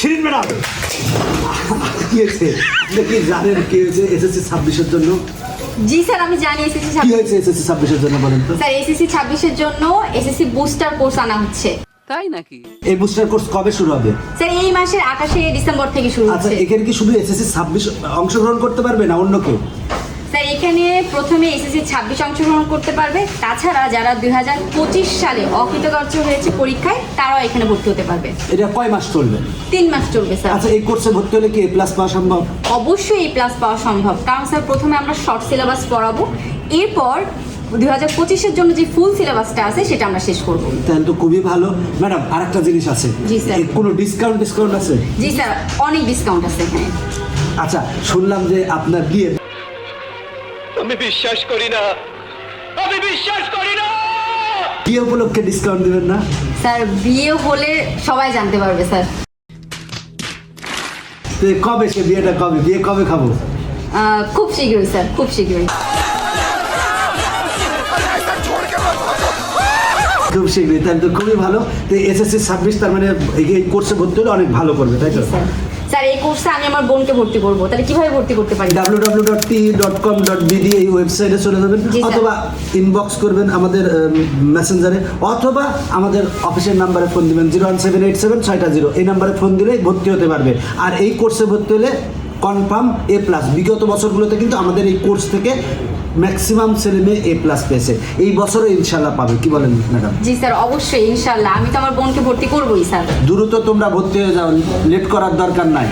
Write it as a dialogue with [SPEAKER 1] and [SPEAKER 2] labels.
[SPEAKER 1] Shirin madam কি হয়েছে? আপনি কি জানেন কি হয়েছে এসএসসি 26-এর জন্য?
[SPEAKER 2] জি স্যার, আমি জানি এসএসসি
[SPEAKER 1] কি হয়েছে এসএসসি 26-এর জন্য বলেন তো?
[SPEAKER 2] স্যার এসএসসি 26-এর জন্য এসএসসি বুস্টার কোর্স আনা হচ্ছে।
[SPEAKER 3] তাই নাকি?
[SPEAKER 1] এই বুস্টার কোর্স কবে শুরু হবে?
[SPEAKER 2] স্যার এই মাসের 28 ডিসেম্বর থেকে শুরু
[SPEAKER 1] আচ্ছা,
[SPEAKER 2] হচ্ছে।
[SPEAKER 1] এখানে কি শুধু এসএসসি 26 অংশগ্রহণ করতে পারবে না অন্য কেউ?
[SPEAKER 2] স্যার এখানে প্রথমে এসএসসি 26 অংশগ্রহণ করতে পারবে, তাছাড়া যারা 2025 সালে অকৃতকার্য হয়েছে পরীক্ষায় তারাও এখানে ভর্তি হতে পারবে।
[SPEAKER 1] এটা কয় মাস চলবে?
[SPEAKER 2] 3 মাস চলবে স্যার।
[SPEAKER 1] আচ্ছা, এই কোর্সে ভর্তি হলে কি A+ পাওয়া সম্ভব?
[SPEAKER 2] অবশ্যই এই প্লাস পাওয়া সম্ভব, কারণ স্যার প্রথমে আমরা শর্ট সিলেবাস পড়াবো, এরপর 2025-এর জন্য যে ফুল সিলেবাসটা আছে সেটা আমরা শেষ করব।
[SPEAKER 1] তাহলে তো খুবই ভালো। ম্যাডাম আরেকটা জিনিস আছে।
[SPEAKER 2] জি, স্যার।
[SPEAKER 1] কোনো ডিসকাউন্ট আছে?
[SPEAKER 2] জি স্যার, অনেক ডিসকাউন্ট আছে এখানে।
[SPEAKER 1] আচ্ছা, শুনলাম যে আপনার বিয়ে।
[SPEAKER 4] আমি বিশ্বাস করি না, আমি বিশ্বাস করি না।
[SPEAKER 1] বিয়ে উপলক্ষে ডিসকাউন্ট দিবেন না?
[SPEAKER 2] স্যার বিয়ে হলে সবাই জানতে পারবে স্যার।
[SPEAKER 1] তো কবে সে বিয়েটা কবে? বিয়ে কবে খাবো?
[SPEAKER 2] খুব শীঘ্রই স্যার, খুব শীঘ্রই।
[SPEAKER 1] খুব শীঘ্রই, তাহলে তো খুবই ভালো। তো এসএসসি 26 তার মানে এই কোর্সে ভর্তি হলে অনেক ভালো করবে, তাই তো?
[SPEAKER 2] স্যার স্যার এই কোর্সে আমি আমার বোনকে ভর্তি করবো, তাহলে কিভাবে ভর্তি করতে পারি?
[SPEAKER 1] www.te.com.bd এই ওয়েবসাইটে চলে যাবেন,
[SPEAKER 2] জি, স্যার।
[SPEAKER 1] অথবা ইনবক্স করবেন আমাদের মেসেঞ্জারে, অথবা আমাদের অফিসের নাম্বারে ফোন দিবেন 01787 এই নাম্বারে ফোন দিলেই ভর্তি হতে পারবে। আর এই কোর্সে ভর্তি হলে কনফার্ম A+। বিগত বছরগুলোতে কিন্তু আমাদের এই কোর্স থেকে ম্যাক্সিমাম ছেলে মেয়ে A+ পেয়েছে, এই বছরও ইনশাল্লাহ পাবে। কি বলেন ম্যাডাম?
[SPEAKER 2] জি স্যার, অবশ্যই ইনশাল্লাহ, আমি তো আমার বোনকে ভর্তি করবোই স্যার।
[SPEAKER 1] দ্রুত তোমরা ভর্তি হয়ে যাও, লেট করার দরকার নাই।